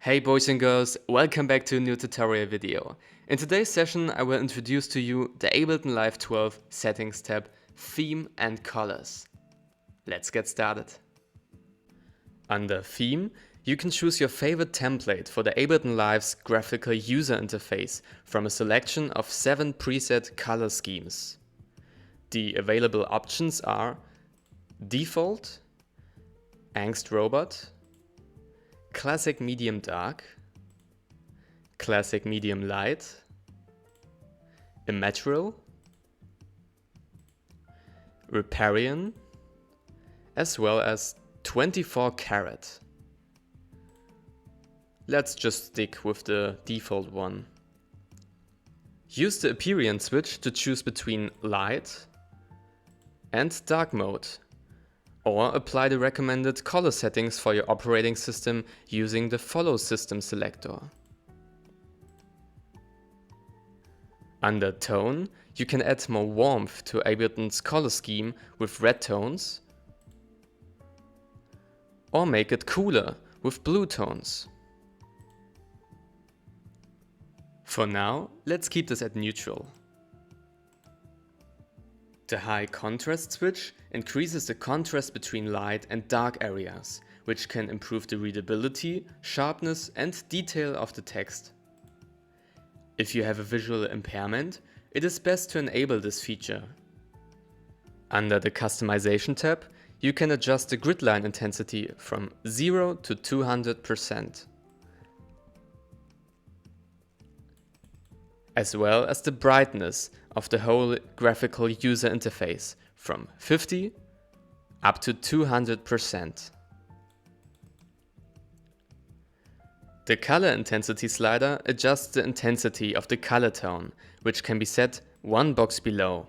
Hey boys and girls, welcome back to a new tutorial video. In today's session I will introduce to you the Ableton Live 12 Settings tab, Theme and Colors. Let's get started. Under Theme, you can choose your favorite template for the Ableton Live's Graphical User Interface from a selection of 7 preset color schemes. The available options are Default, Angst Robot, Classic Medium Dark, Classic Medium Light, Immaterial, Riparian, as well as 24 karat. Let's just stick with the default one. Use the appearance switch to choose between light and dark mode, or apply the recommended color settings for your operating system using the Follow System selector. Under Tone, you can add more warmth to Ableton's color scheme with red tones, or make it cooler with blue tones. For now, let's keep this at neutral. The high contrast switch increases the contrast between light and dark areas, which can improve the readability, sharpness and detail of the text. If you have a visual impairment, it is best to enable this feature. Under the Customization tab, you can adjust the grid line intensity from 0 to 200%. As well as the brightness of the whole graphical user interface from 50 up to 200%. The color intensity slider adjusts the intensity of the color tone, which can be set one box below.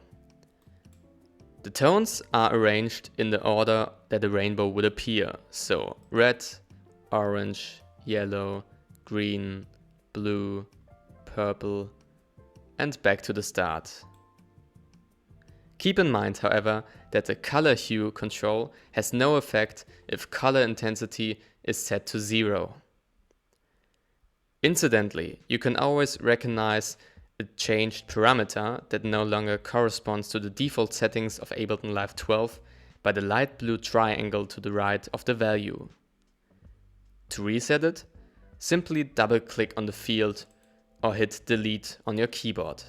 The tones are arranged in the order that a rainbow would appear, so red, orange, yellow, green, blue, purple, and back to the start. Keep in mind, however, that the color hue control has no effect if color intensity is set to 0. Incidentally, you can always recognize a changed parameter that no longer corresponds to the default settings of Ableton Live 12 by the light blue triangle to the right of the value. To reset it, simply double-click on the field or hit Delete on your keyboard.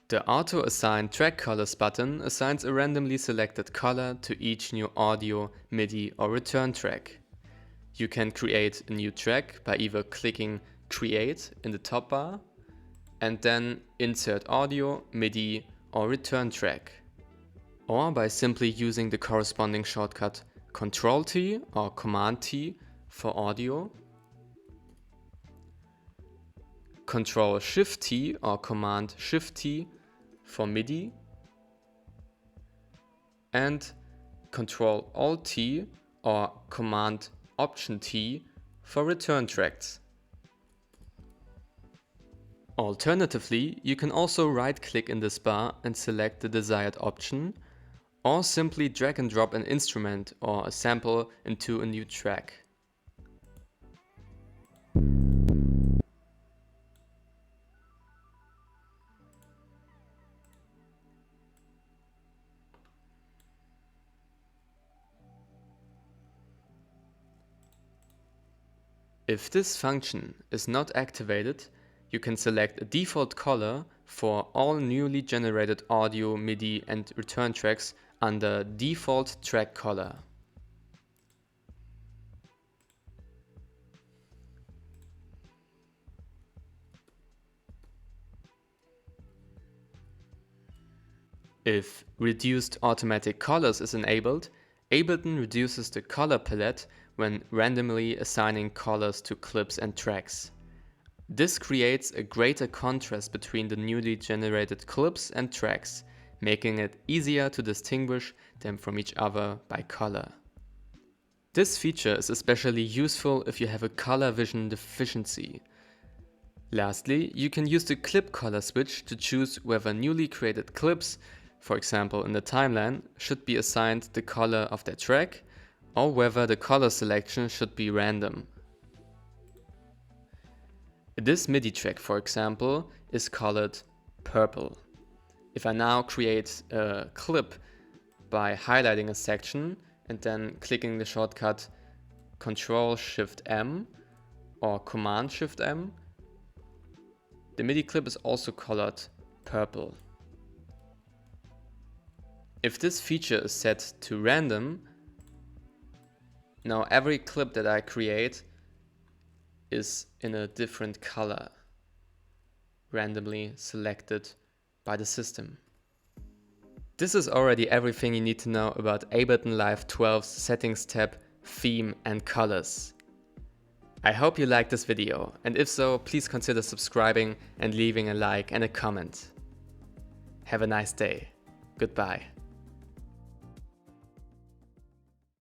The Auto Assign Track Colors button assigns a randomly selected color to each new audio, MIDI or return track. You can create a new track by either clicking Create in the top bar and then Insert Audio, MIDI or Return Track, or by simply using the corresponding shortcut Ctrl-T or Command-T for audio, Ctrl-Shift-T or Command-Shift-T for MIDI, and Ctrl-Alt-T or Command-Option-T for return tracks. Alternatively, you can also right-click in this bar and select the desired option, or simply drag and drop an instrument or a sample into a new track. If this function is not activated, you can select a default color for all newly generated audio, MIDI and return tracks under Default Track Color. If Reduced Automatic Colors is enabled, Ableton reduces the color palette when randomly assigning colors to clips and tracks. This creates a greater contrast between the newly generated clips and tracks, making it easier to distinguish them from each other by color. This feature is especially useful if you have a color vision deficiency. Lastly, you can use the clip color switch to choose whether newly created clips, for example in the timeline, should be assigned the color of their track, or whether the color selection should be random, This MIDI track, for example, is colored purple. If I now create a clip by highlighting a section and then clicking the shortcut Ctrl-Shift-M or Command-Shift-M, the MIDI clip is also colored purple. If this feature is set to random, now every clip that I create is in a different color, randomly selected by the system. This is already everything you need to know about Ableton Live 12's Settings tab, Theme and Colors. I hope you liked this video, and if so, please consider subscribing and leaving a like and a comment. Have a nice day. Goodbye.